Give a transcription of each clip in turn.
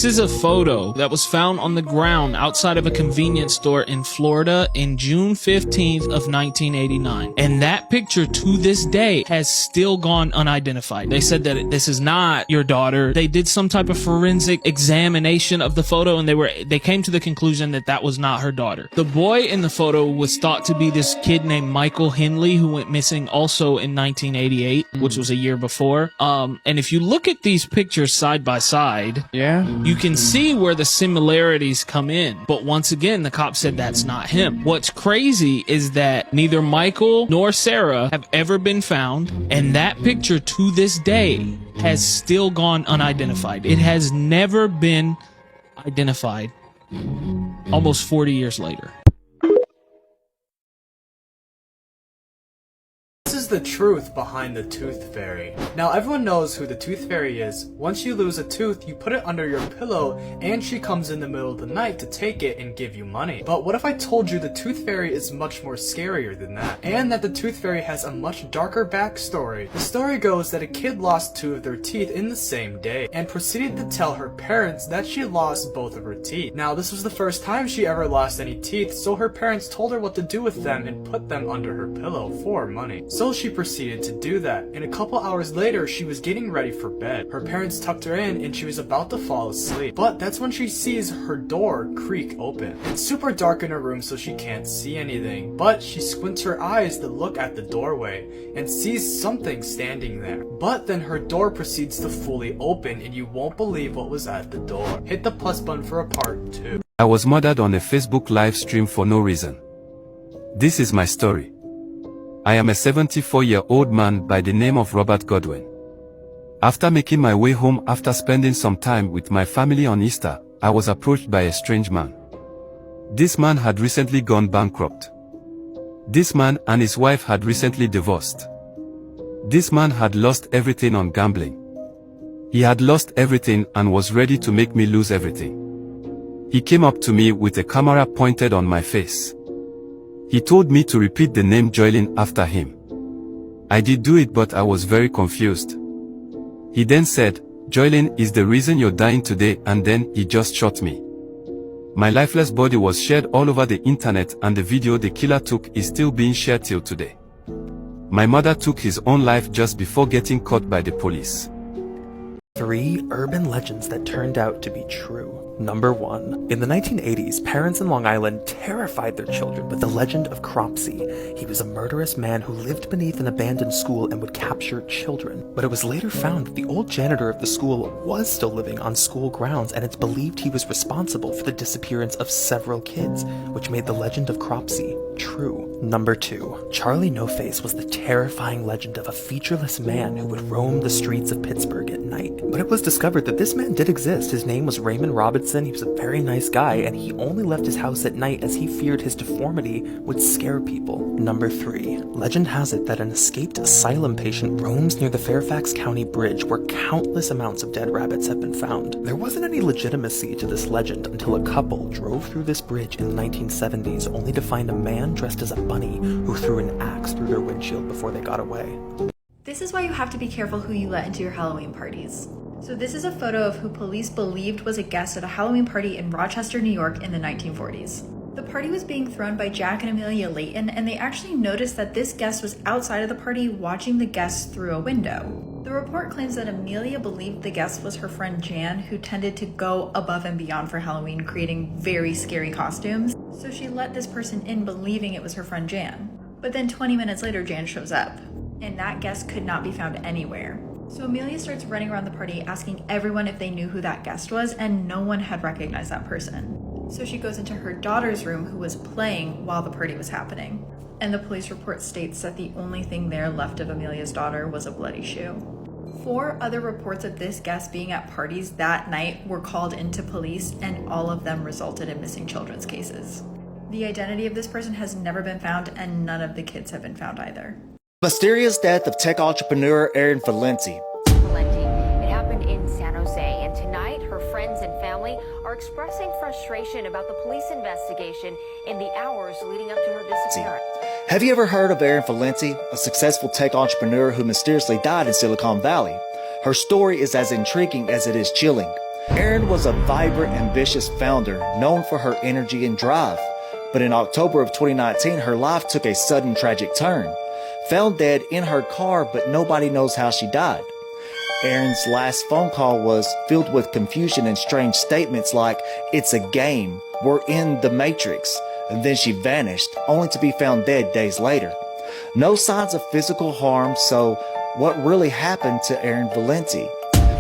This is a photo that was found on the ground outside of a convenience store in Florida in June 15th of 1989. And that picture to this day has still gone unidentified. They said that this is not your daughter. They did some type of forensic examination of the photo and they came to the conclusion that that was not her daughter. The boy in the photo was thought to be this kid named Michael Henley who went missing also in 1988, which was a year before. And if you look at these pictures side by side, you can see where the similarities come in. But once again, the cop said that's not him. What's crazy is that neither Michael nor Sarah have ever been found, and that picture to this day has still gone unidentified. It has never been identified almost 40 years later. This is the truth behind the tooth fairy. Now everyone knows who the tooth fairy is. Once you lose a tooth, you put it under your pillow and she comes in the middle of the night to take it and give you money. But what if I told you the tooth fairy is much more scarier than that? And that the tooth fairy has a much darker backstory. The story goes that a kid lost 2 of their teeth in the same day and proceeded to tell her parents that she lost both of her teeth. Now this was the first time she ever lost any teeth, so her parents told her what to do with them and put them under her pillow for money. So she proceeded to do that, and a couple hours later she was getting ready for bed. Her parents tucked her in and she was about to fall asleep, but that's when she sees her door creak open. It's super dark in her room so she can't see anything, but she squints her eyes to look at the doorway and sees something standing there. But then her door proceeds to fully open and you won't believe what was at the door. Hit the plus button for a part 2. I was murdered on a Facebook live stream for no reason. This is my story. I am a 74-year-old man by the name of Robert Godwin. After making my way home after spending some time with my family on Easter, I was approached by a strange man. This man had recently gone bankrupt. This man and his wife had recently divorced. This man had lost everything on gambling. He had lost everything and was ready to make me lose everything. He came up to me with a camera pointed on my face. He told me to repeat the name Joylin after him. I did do it, but I was very confused. He then said, "Joylin is the reason you're dying today," and then he just shot me. My lifeless body was shared all over the internet and the video the killer took is still being shared till today. My mother took his own life just before getting caught by the police. 3 urban legends that turned out to be true. Number 1. In the 1980s, parents in Long Island terrified their children with the legend of Cropsey. He was a murderous man who lived beneath an abandoned school and would capture children. But it was later found that the old janitor of the school was still living on school grounds, and it's believed he was responsible for the disappearance of several kids, which made the legend of Cropsey true. Number 2. Charlie No Face was the terrifying legend of a featureless man who would roam the streets of Pittsburgh at night. But it was discovered that this man did exist. His name was Raymond Robinson. He was a very nice guy, and he only left his house at night as he feared his deformity would scare people. Number 3. Legend has it that an escaped asylum patient roams near the Fairfax County Bridge where countless amounts of dead rabbits have been found. There wasn't any legitimacy to this legend until a couple drove through this bridge in the 1970s only to find a man dressed as a bunny who threw an axe through their windshield before they got away. This is why you have to be careful who you let into your Halloween parties. So this is a photo of who police believed was a guest at a Halloween party in Rochester, New York in the 1940s. The party was being thrown by Jack and Amelia Layton, and they actually noticed that this guest was outside of the party watching the guests through a window. The report claims that Amelia believed the guest was her friend Jan, who tended to go above and beyond for Halloween, creating very scary costumes. So she let this person in believing it was her friend Jan. But then 20 minutes later, Jan shows up, and that guest could not be found anywhere. So Amelia starts running around the party asking everyone if they knew who that guest was, and no one had recognized that person. So she goes into her daughter's room, who was playing while the party was happening. And the police report states that the only thing there left of Amelia's daughter was a bloody shoe. 4 other reports of this guest being at parties that night were called into police, and all of them resulted in missing children's cases. The identity of this person has never been found, and none of the kids have been found either. Mysterious death of tech entrepreneur Aaron Valenti. It happened in San Jose, and tonight her friends and family are expressing frustration about the police investigation in the hours leading up to her disappearance. Have you ever heard of Aaron Valenti, a successful tech entrepreneur who mysteriously died in Silicon Valley? Her story is as intriguing as it is chilling. Erin was a vibrant, ambitious founder known for her energy and drive. But in October of 2019, her life took a sudden tragic turn. Found dead in her car, but nobody knows how she died. Erin's last phone call was filled with confusion and strange statements like, "It's a game, we're in the Matrix." And then she vanished, only to be found dead days later. No signs of physical harm, so what really happened to Erin Valenti?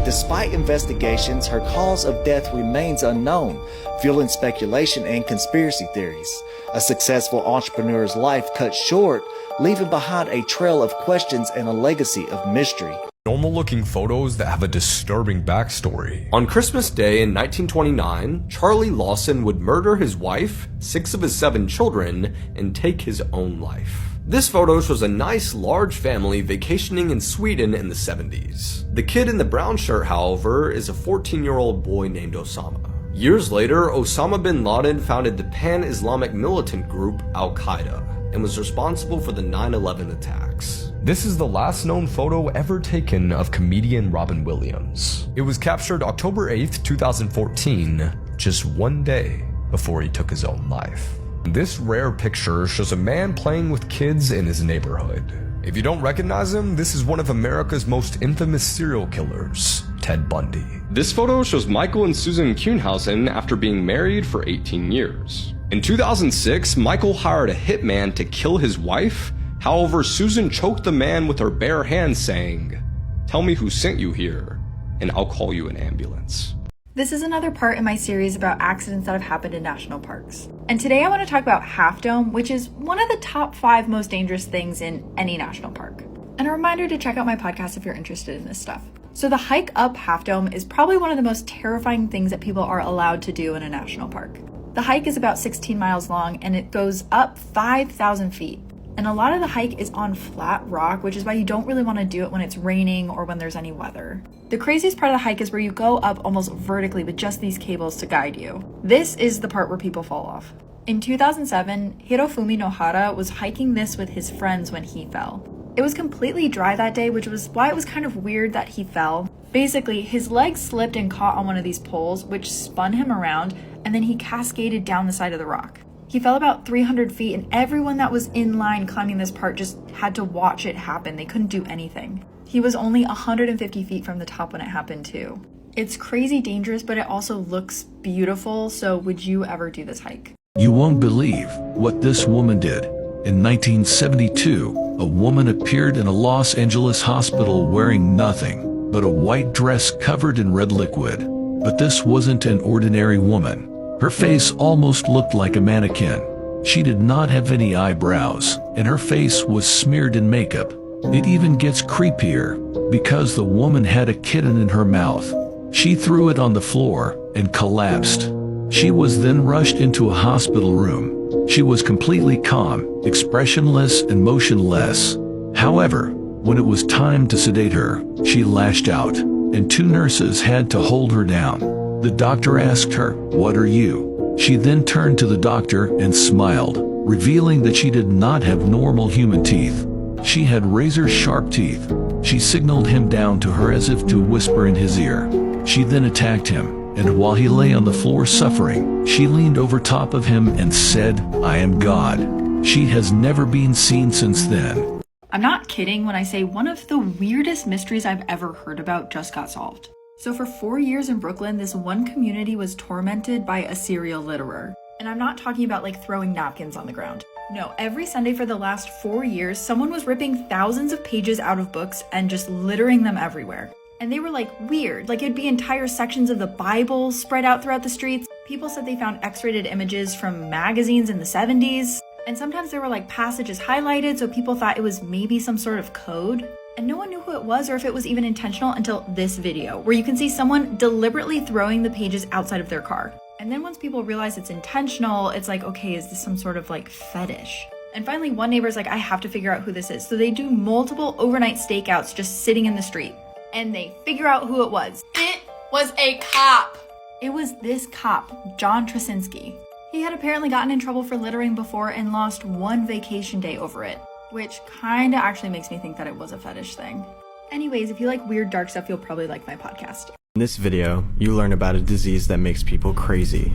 Despite investigations, her cause of death remains unknown, fueling speculation and conspiracy theories. A successful entrepreneur's life cut short, leaving behind a trail of questions and a legacy of mystery. Normal-looking photos that have a disturbing backstory. On Christmas Day in 1929, Charlie Lawson would murder his wife, 6 of his 7 children, and take his own life. This photo shows a nice, large family vacationing in Sweden in the 70s. The kid in the brown shirt, however, is a 14-year-old boy named Osama. Years later, Osama bin Laden founded the pan-Islamic militant group Al-Qaeda and was responsible for the 9/11 attacks. This is the last known photo ever taken of comedian Robin Williams. It was captured October 8th, 2014, just one day before he took his own life. This rare picture shows a man playing with kids in his neighborhood. If you don't recognize him, this is one of America's most infamous serial killers, Ted Bundy. This photo shows Michael and Susan Kuhnhausen after being married for 18 years. In 2006, Michael hired a hitman to kill his wife. However, Susan choked the man with her bare hands, saying, "Tell me who sent you here, and I'll call you an ambulance." This is another part in my series about accidents that have happened in national parks. And today I want to talk about Half Dome, which is one of the top 5 most dangerous things in any national park. And a reminder to check out my podcast if you're interested in this stuff. So the hike up Half Dome is probably one of the most terrifying things that people are allowed to do in a national park. The hike is about 16 miles long and it goes up 5,000 feet. And a lot of the hike is on flat rock, which is why you don't really want to do it when it's raining or when there's any weather. The craziest part of the hike is where you go up almost vertically with just these cables to guide you. This is the part where people fall off. In 2007, Hirofumi Nohara was hiking this with his friends when he fell. It was completely dry that day, which was why it was kind of weird that he fell. Basically, his leg slipped and caught on one of these poles, which spun him around, and then he cascaded down the side of the rock. He fell about 300 feet, and everyone that was in line climbing this part just had to watch it happen. They couldn't do anything. He was only 150 feet from the top when it happened too. It's crazy dangerous, but it also looks beautiful, so would you ever do this hike? You won't believe what this woman did. In 1972, a woman appeared in a Los Angeles hospital wearing nothing but a white dress covered in red liquid. But this wasn't an ordinary woman. Her face almost looked like a mannequin. She did not have any eyebrows, and her face was smeared in makeup. It even gets creepier, because the woman had a kitten in her mouth. She threw it on the floor and collapsed. She was then rushed into a hospital room. She was completely calm, expressionless, and motionless. However, when it was time to sedate her, she lashed out, and 2 nurses had to hold her down. The doctor asked her, "What are you?" She then turned to the doctor and smiled, revealing that she did not have normal human teeth. She had razor-sharp teeth. She signaled him down to her as if to whisper in his ear. She then attacked him, and while he lay on the floor suffering, she leaned over top of him and said, "I am God." She has never been seen since then. I'm not kidding when I say one of the weirdest mysteries I've ever heard about just got solved. So for 4 years in Brooklyn, this one community was tormented by a serial litterer. And I'm not talking about like throwing napkins on the ground. No, every Sunday for the last 4 years, someone was ripping thousands of pages out of books and just littering them everywhere. And they were like weird, like it'd be entire sections of the Bible spread out throughout the streets. People said they found X-rated images from magazines in the 70s. And sometimes there were like passages highlighted, so people thought it was maybe some sort of code. And no one knew who it was or if it was even intentional until this video, where you can see someone deliberately throwing the pages outside of their car. And then once people realize it's intentional, it's like, okay, is this some sort of like fetish? And finally, one neighbor's like, I have to figure out who this is. So they do multiple overnight stakeouts just sitting in the street. And they figure out who it was. It was a cop. It was this cop, John Trasinski. He had apparently gotten in trouble for littering before and lost 1 vacation day over it, which kinda actually makes me think that it was a fetish thing. Anyways, if you like weird dark stuff, you'll probably like my podcast. In this video, you learn about a disease that makes people crazy.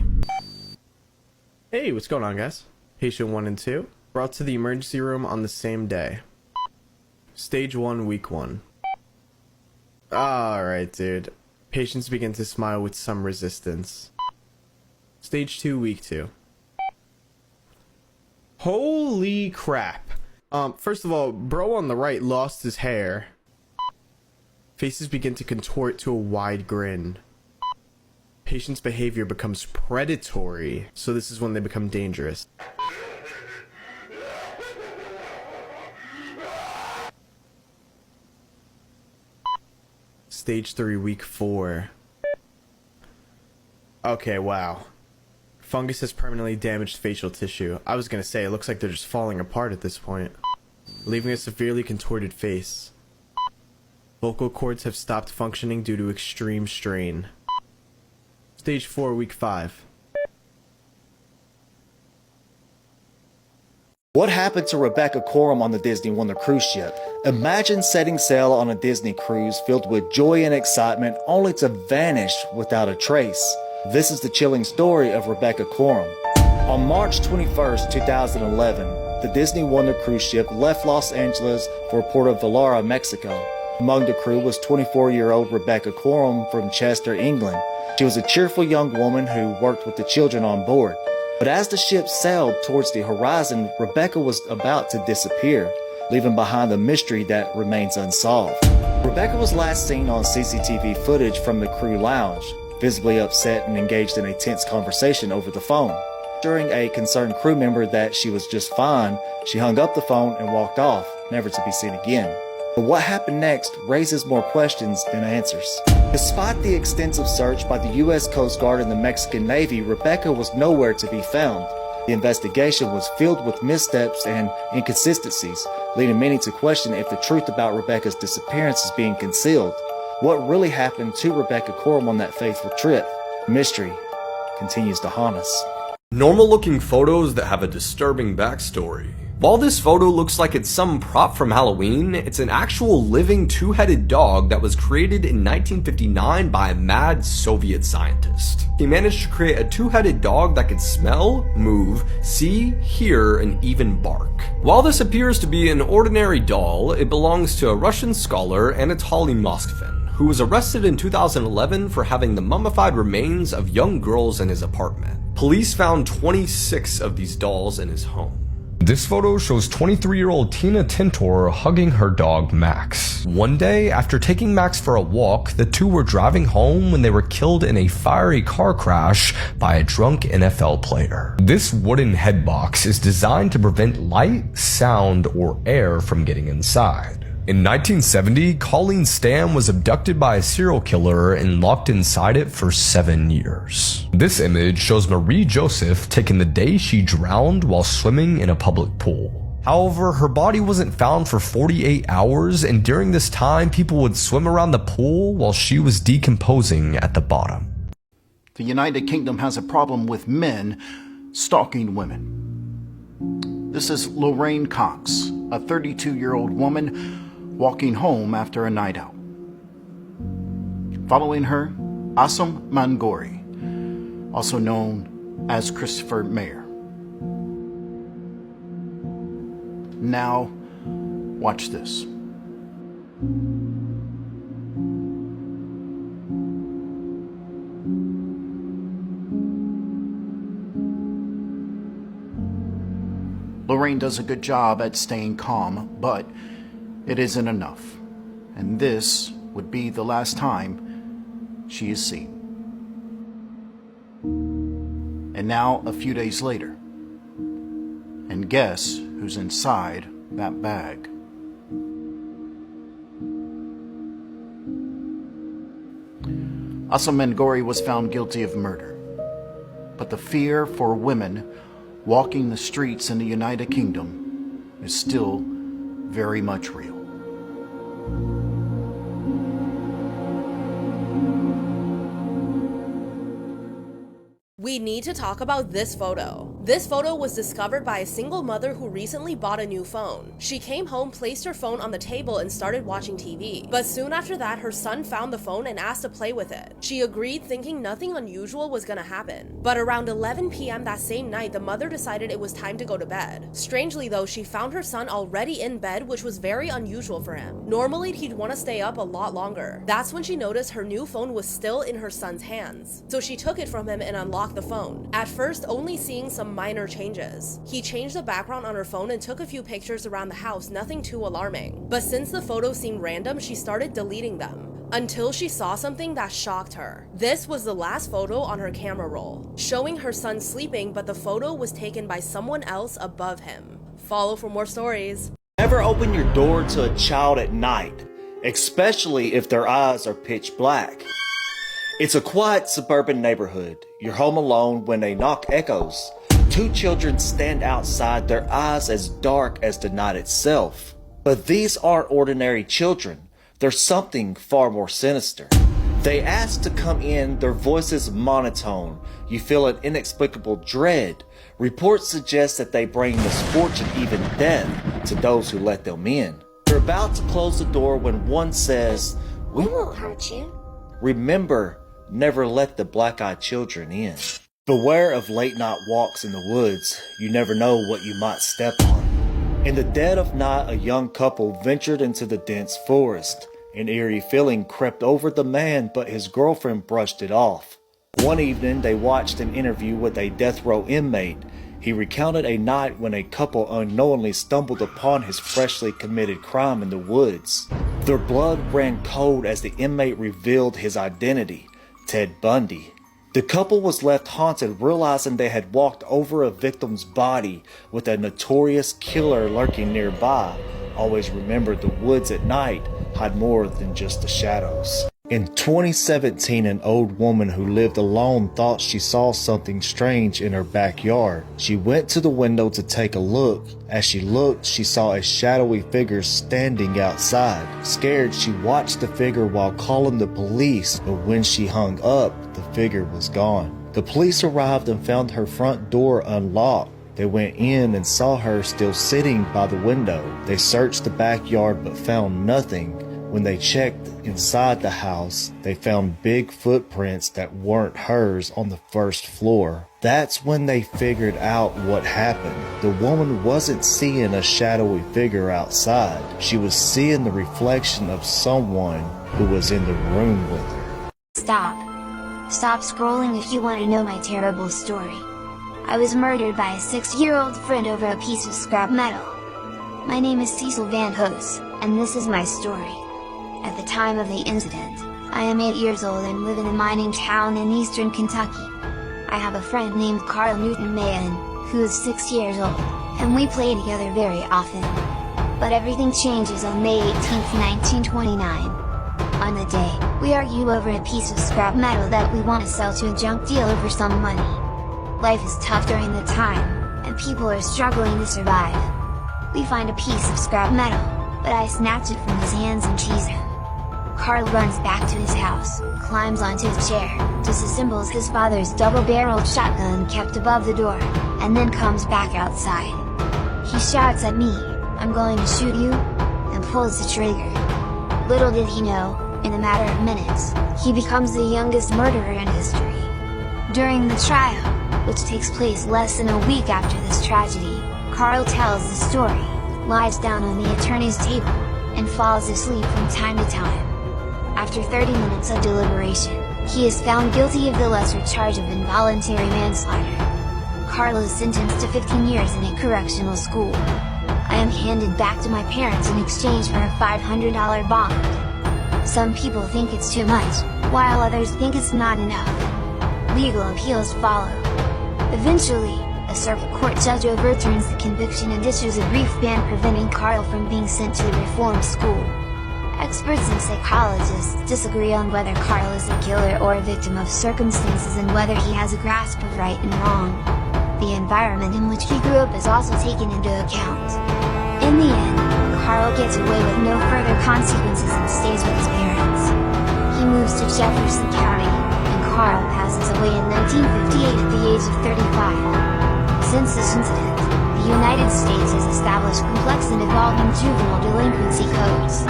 Hey, what's going on, guys? Patient 1 and 2 brought to the emergency room on the same day. Stage 1, week 1. Alright, dude. Patients begin to smile with some resistance. Stage 2, week 2. Holy crap. First of all, bro on the right lost his hair. Faces begin to contort to a wide grin. Patient's behavior becomes predatory, so this is when they become dangerous. Stage 3, week 4. Okay, wow. Fungus has permanently damaged facial tissue. I was gonna say, it looks like they're just falling apart at this point, leaving a severely contorted face. Vocal cords have stopped functioning due to extreme strain. Stage 4, week 5. What happened to Rebecca Coram on the Disney Wonder cruise ship? Imagine setting sail on a Disney cruise filled with joy and excitement only to vanish without a trace. This is the chilling story of Rebecca Coram. On March 21st, 2011, the Disney Wonder cruise ship left Los Angeles for Puerto Vallarta, Mexico. Among the crew was 24-year-old Rebecca Coram from Chester, England. She was a cheerful young woman who worked with the children on board. But as the ship sailed towards the horizon, Rebecca was about to disappear, leaving behind a mystery that remains unsolved. Rebecca was last seen on CCTV footage from the crew lounge, visibly upset and engaged in a tense conversation over the phone. Assuring a concerned crew member that she was just fine, she hung up the phone and walked off, never to be seen again. But what happened next raises more questions than answers. Despite the extensive search by the U.S. Coast Guard and the Mexican Navy, Rebecca was nowhere to be found. The investigation was filled with missteps and inconsistencies, leading many to question if the truth about Rebecca's disappearance is being concealed. What really happened to Rebecca Coram on that fateful trip? Mystery continues to haunt us. Normal looking photos that have a disturbing backstory. While this photo looks like it's some prop from Halloween, it's an actual living two-headed dog that was created in 1959 by a mad Soviet scientist. He managed to create a two-headed dog that could smell, move, see, hear, and even bark. While this appears to be an ordinary doll, it belongs to a Russian scholar, Anatoly Moskvin, who was arrested in 2011 for having the mummified remains of young girls in his apartment. Police found 26 of these dolls in his home. This photo shows 23-year-old Tina Tintor hugging her dog Max. One day, after taking Max for a walk, the two were driving home when they were killed in a fiery car crash by a drunk NFL player. This wooden head box is designed to prevent light, sound, or air from getting inside. In 1970, Colleen Stam was abducted by a serial killer and locked inside it for 7 years. This image shows Marie Joseph taken the day she drowned while swimming in a public pool. However, her body wasn't found for 48 hours, and during this time, people would swim around the pool while she was decomposing at the bottom. The United Kingdom has a problem with men stalking women. This is Lorraine Cox, a 32-year-old woman walking home after a night out. Following her, Asam Mangori, also known as Christopher Mayer. Now, watch this. Lorraine does a good job at staying calm, but it isn't enough, and this would be the last time she is seen. And now, a few days later, and guess who's inside that bag? Asam Mangori was found guilty of murder, but the fear for women walking the streets in the United Kingdom is still very much real. We need to talk about this photo. This photo was discovered by a single mother who recently bought a new phone. She came home, placed her phone on the table, and started watching TV. But soon after that, her son found the phone and asked to play with it. She agreed, thinking nothing unusual was gonna happen. But around 11 p.m. that same night, the mother decided it was time to go to bed. Strangely though, she found her son already in bed, which was very unusual for him. Normally, he'd want to stay up a lot longer. That's when she noticed her new phone was still in her son's hands. So she took it from him and unlocked the phone. At first, only seeing some minor changes. He changed the background on her phone and took a few pictures around the house, nothing too alarming. But since the photos seemed random, she started deleting them. Until she saw something that shocked her. This was the last photo on her camera roll, showing her son sleeping, but the photo was taken by someone else above him. Follow for more stories. Never open your door to a child at night, especially if their eyes are pitch black. It's a quiet suburban neighborhood. You're home alone when a knock echoes. Two children stand outside, their eyes as dark as the night itself. But these aren't ordinary children. There's something far more sinister. They ask to come in, their voices monotone. You feel an inexplicable dread. Reports suggest that they bring misfortune, even death, to those who let them in. You're about to close the door when one says, "We won't hurt you." Remember, never let the black-eyed children in. Beware of late-night walks in the woods. You never know what you might step on. In the dead of night, a young couple ventured into the dense forest. An eerie feeling crept over the man, but his girlfriend brushed it off. One evening, they watched an interview with a death row inmate. He recounted a night when a couple unknowingly stumbled upon his freshly committed crime in the woods. Their blood ran cold as the inmate revealed his identity, Ted Bundy. The couple was left haunted, realizing they had walked over a victim's body with a notorious killer lurking nearby. Always remember, the woods at night hide more than just the shadows. In 2017, an old woman who lived alone thought she saw something strange in her backyard. She went to the window to take a look. As she looked, she saw a shadowy figure standing outside. Scared, she watched the figure while calling the police, but when she hung up, the figure was gone. The police arrived and found her front door unlocked. They went in and saw her still sitting by the window. They searched the backyard but found nothing. When they checked inside the house, they found big footprints that weren't hers on the first floor. That's when they figured out what happened. The woman wasn't seeing a shadowy figure outside. She was seeing the reflection of someone who was in the room with her. Stop. Stop scrolling if you want to know my terrible story. I was murdered by a 6-year-old friend over a piece of scrap metal. My name is Cecil Van Hoos, and this is my story. At the time of the incident, I am 8 years old and live in a mining town in eastern Kentucky. I have a friend named Carl Newton Mahan, who is 6 years old, and we play together very often. But everything changes on May 18th, 1929. On the day, we argue over a piece of scrap metal that we want to sell to a junk dealer for some money. Life is tough during the time, and people are struggling to survive. We find a piece of scrap metal, but I snatch it from his hands and cheese him. Carl runs back to his house, climbs onto a chair, disassembles his father's double-barreled shotgun kept above the door, and then comes back outside. He shouts at me, "I'm going to shoot you," and pulls the trigger. Little did he know, in a matter of minutes, he becomes the youngest murderer in history. During the trial, which takes place less than a week after this tragedy, Carl tells the story, lies down on the attorney's table, and falls asleep from time to time. After 30 minutes of deliberation, he is found guilty of the lesser charge of involuntary manslaughter. Carl is sentenced to 15 years in a correctional school. I am handed back to my parents in exchange for a $500 bond. Some people think it's too much, while others think it's not enough. Legal appeals follow. Eventually, a circuit court judge overturns the conviction and issues a brief ban preventing Carl from being sent to the reform school. Experts and psychologists disagree on whether Carl is a killer or a victim of circumstances and whether he has a grasp of right and wrong. The environment in which he grew up is also taken into account. In the end, Carl gets away with no further consequences and stays with his parents. He moves to Jefferson County, and Carl passes away in 1958 at the age of 35. Since this incident, the United States has established complex and evolving juvenile delinquency codes.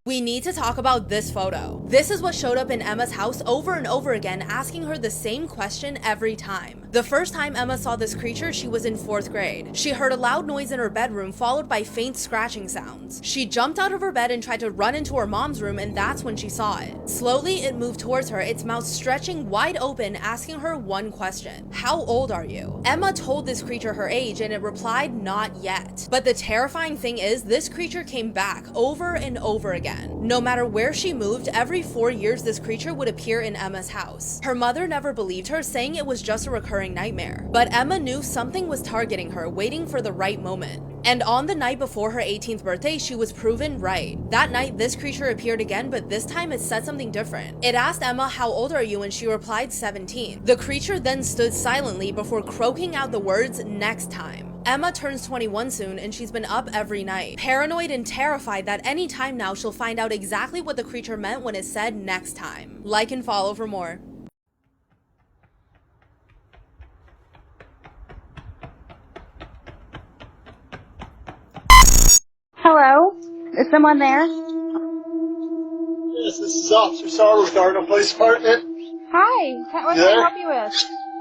We need to talk about this photo. This is what showed up in Emma's house over and over again, asking her the same question every time. The first time Emma saw this creature, she was in 4th grade. She heard a loud noise in her bedroom, followed by faint scratching sounds. She jumped out of her bed and tried to run into her mom's room, and that's when she saw it. Slowly, it moved towards her, its mouth stretching wide open, asking her one question: how old are you? Emma told this creature her age, and it replied, not yet. But the terrifying thing is, this creature came back over and over again. No matter where she moved, every 4 years this creature would appear in Emma's house. Her mother never believed her, saying it was just a recurring nightmare. But Emma knew something was targeting her, waiting for the right moment. And on the night before her 18th birthday, she was proven right. That night, this creature appeared again, but this time it said something different. It asked Emma, how old are you? And she replied 17. The creature then stood silently before croaking out the words, next time. Emma turns 21 soon, and she's been up every night, paranoid and terrified that any time now she'll find out exactly what the creature meant when it said next time. Like and follow for more. Hello? Is someone there? Yes, this is Officer Sarver with Cardinal Police Department. Hi. What can I help you with?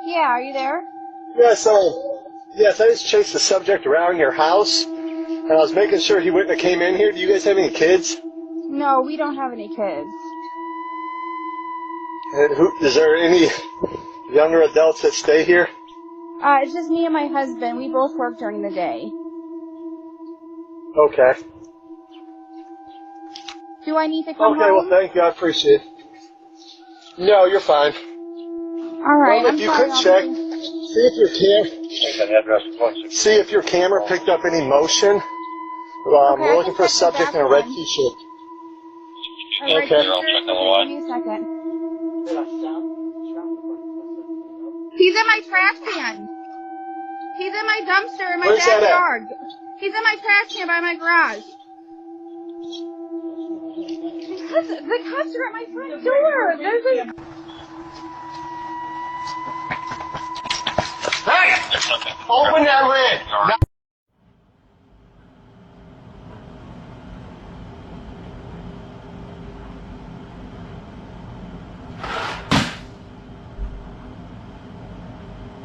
Yeah, are you there? Yes, I just chased the subject around your house, and I was making sure he wouldn't have came in here. Do you guys have any kids? No, we don't have any kids. And is there any younger adults that stay here? It's just me and my husband. We both work during the day. Okay. Do I need to come Okay, home? well, thank you. I appreciate it. No, you're fine. All right. Well, if you could check, see if your camera picked up any motion. We're looking for a subject in a red t-shirt. Okay. Give me a second. He's in my trash can. He's in my dumpster in my backyard. He's in my trash can by my garage. The cops are at my front door. There's a... Hey! Open that lid!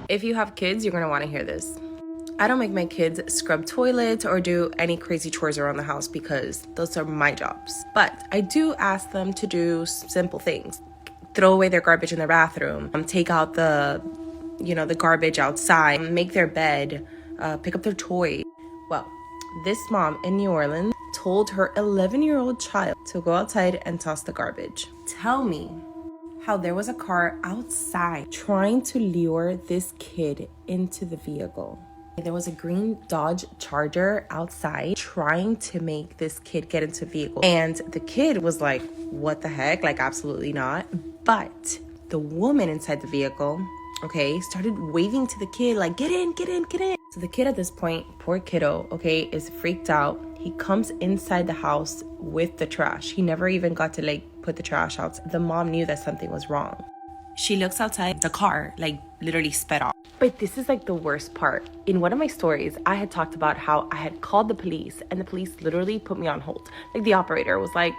If you have kids, you're gonna wanna hear this. I don't make my kids scrub toilets or do any crazy chores around the house because those are my jobs. But I do ask them to do simple things. Throw away their garbage in their bathroom, take out the garbage outside, make their bed, pick up their toy. Well, this mom in New Orleans told her 11-year-old child to go outside and toss the garbage. Tell me how there was a car outside trying to lure this kid into the vehicle. There was a green Dodge Charger outside trying to make this kid get into the vehicle. And the kid was like, what the heck? Like, absolutely not. But the woman inside the vehicle, okay, started waving to the kid like, get in, get in, get in. So the kid at this point, poor kiddo, okay, is freaked out. He comes inside the house with the trash. He never even got to put the trash out. The mom knew that something was wrong. She looks outside, the car literally sped off. But this is the worst part. In one of my stories, I had talked about how I had called the police and the police literally put me on hold. The operator was like,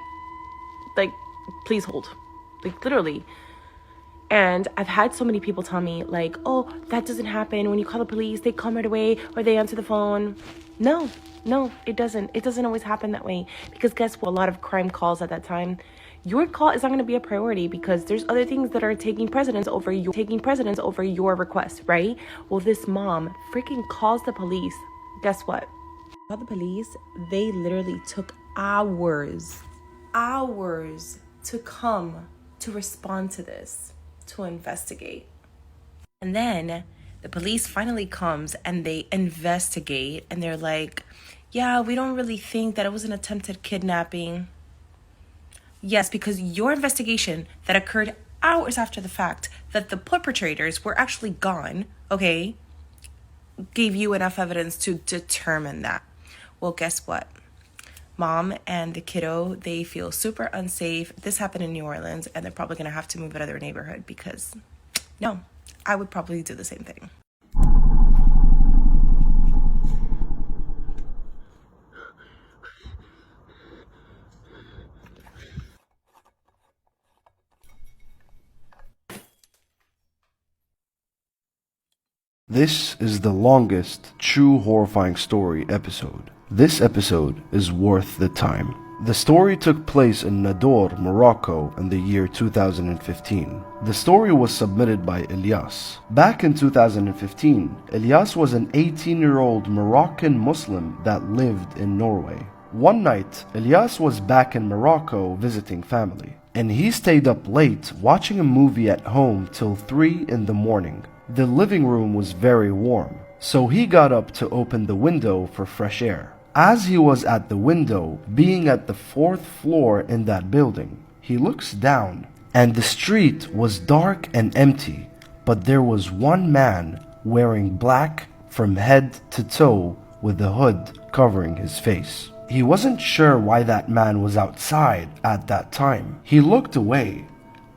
please hold. Literally. And I've had so many people tell me oh, that doesn't happen. When you call the police, they come right away or they answer the phone. No, it doesn't. It doesn't always happen that way. Because guess what? A lot of crime calls at that time, your call is not going to be a priority because there's other things that are taking precedence over your request, right? Well, this mom freaking calls the police. Guess what? Call the police. They literally took hours to come to respond to this, to investigate. And then the police finally comes and they investigate and they're like, yeah, we don't really think that it was an attempted kidnapping. Yes, because your investigation that occurred hours after the fact that the perpetrators were actually gone, okay, gave you enough evidence to determine that. Well, guess what? Mom and the kiddo, they feel super unsafe. This happened in New Orleans, and they're probably going to have to move out of their neighborhood because No, I would probably do the same thing. This is the longest true horrifying story episode. This episode is worth the time. The story took place in Nador, Morocco in the year 2015. The story was submitted by Ilyas. Back in 2015, Ilyas was an 18-year-old Moroccan Muslim that lived in Norway. One night, Ilyas was back in Morocco visiting family, and he stayed up late watching a movie at home till 3 in the morning. The living room was very warm, so he got up to open the window for fresh air. As he was at the window, being at the 4th floor in that building, he looks down, and the street was dark and empty, but there was one man wearing black from head to toe with a hood covering his face. He wasn't sure why that man was outside at that time. He looked away,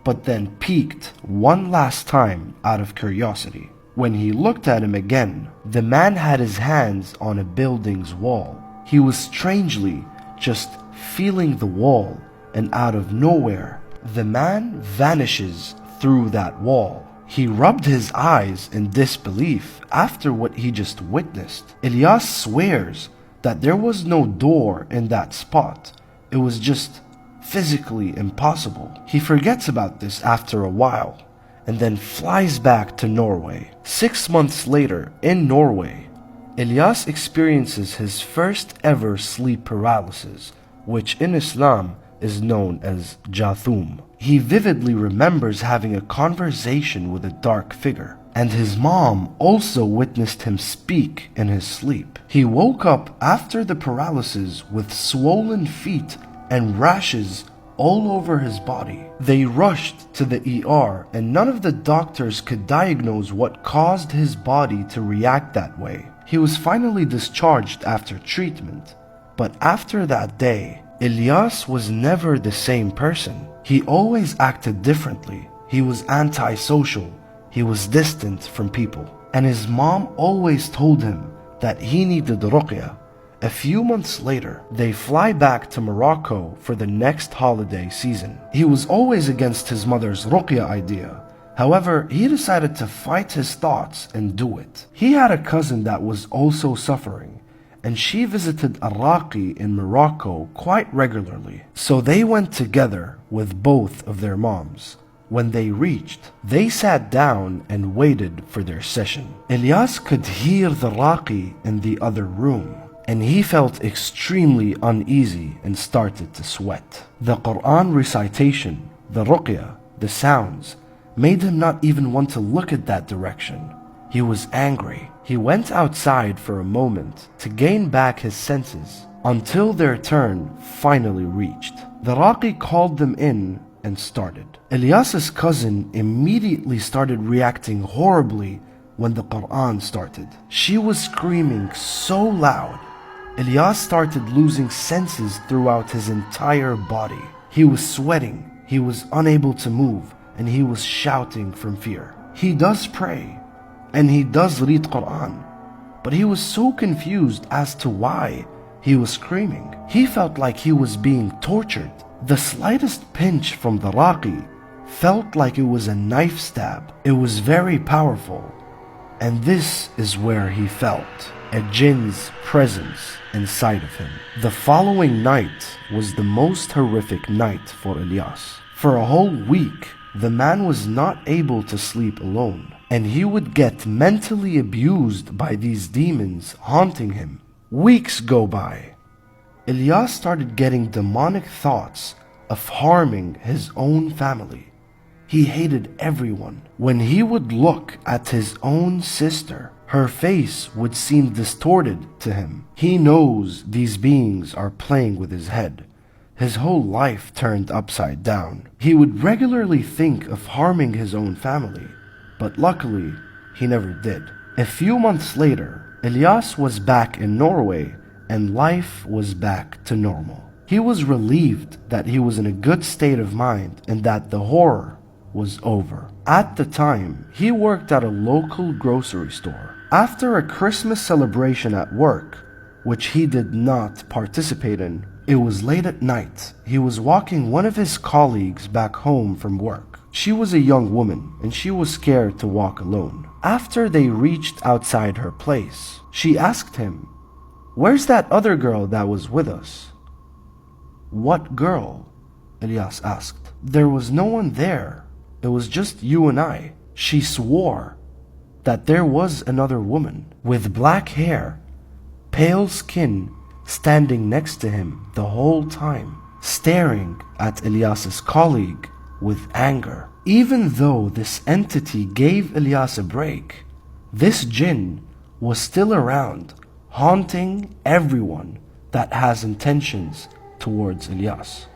but then peeked one last time out of curiosity. When he looked at him again, the man had his hands on a building's wall. He was strangely just feeling the wall, and out of nowhere, the man vanishes through that wall. He rubbed his eyes in disbelief after what he just witnessed. Ilyas swears that there was no door in that spot. It was just physically impossible. He forgets about this after a while and then flies back to Norway. 6 months later, in Norway, Ilyas experiences his first ever sleep paralysis, which in Islam is known as Jathum. He vividly remembers having a conversation with a dark figure, and his mom also witnessed him speak in his sleep. He woke up after the paralysis with swollen feet and rashes all over his body. They rushed to the ER, and none of the doctors could diagnose what caused his body to react that way. He was finally discharged after treatment, but after that day, Ilyas was never the same person. He always acted differently. He was antisocial. He was distant from people, and his mom always told him that he needed ruqya. A few months later, they fly back to Morocco for the next holiday season. He was always against his mother's ruqya idea. However, he decided to fight his thoughts and do it. He had a cousin that was also suffering, and she visited a raqi in Morocco quite regularly. So they went together with both of their moms. When they reached, they sat down and waited for their session. Ilyas could hear the raqi in the other room, and he felt extremely uneasy and started to sweat. The Quran recitation, the ruqya, the sounds, made him not even want to look at that direction. He was angry. He went outside for a moment to gain back his senses until their turn finally reached. The raqi called them in and started. Ilyas's cousin immediately started reacting horribly when the Quran started. She was screaming so loud. Ilyas started losing senses throughout his entire body. He was sweating, he was unable to move, and he was shouting from fear. He does pray, and he does read Quran, but he was so confused as to why he was screaming. He felt like he was being tortured. The slightest pinch from the raqi felt like it was a knife stab. It was very powerful, and this is where he felt a jinn's presence inside of him. The following night was the most horrific night for Ilyas. For a whole week, the man was not able to sleep alone, and he would get mentally abused by these demons haunting him. Weeks go by. Ilyas started getting demonic thoughts of harming his own family. He hated everyone. When he would look at his own sister, her face would seem distorted to him. He knows these beings are playing with his head. His whole life turned upside down. He would regularly think of harming his own family, but luckily, he never did. A few months later, Ilyas was back in Norway, and life was back to normal. He was relieved that he was in a good state of mind and that the horror was over. At the time, he worked at a local grocery store. After a Christmas celebration at work, which he did not participate in, it was late at night. He was walking one of his colleagues back home from work. She was a young woman, and she was scared to walk alone. After they reached outside her place, she asked him, "Where's that other girl that was with us?" "What girl?" Elias asked. "There was no one there. It was just you and I." She swore that there was another woman with black hair, pale skin, standing next to him the whole time, staring at Elias's colleague with anger. Even though this entity gave Elias a break, this jinn was still around, haunting everyone that has intentions towards Elias.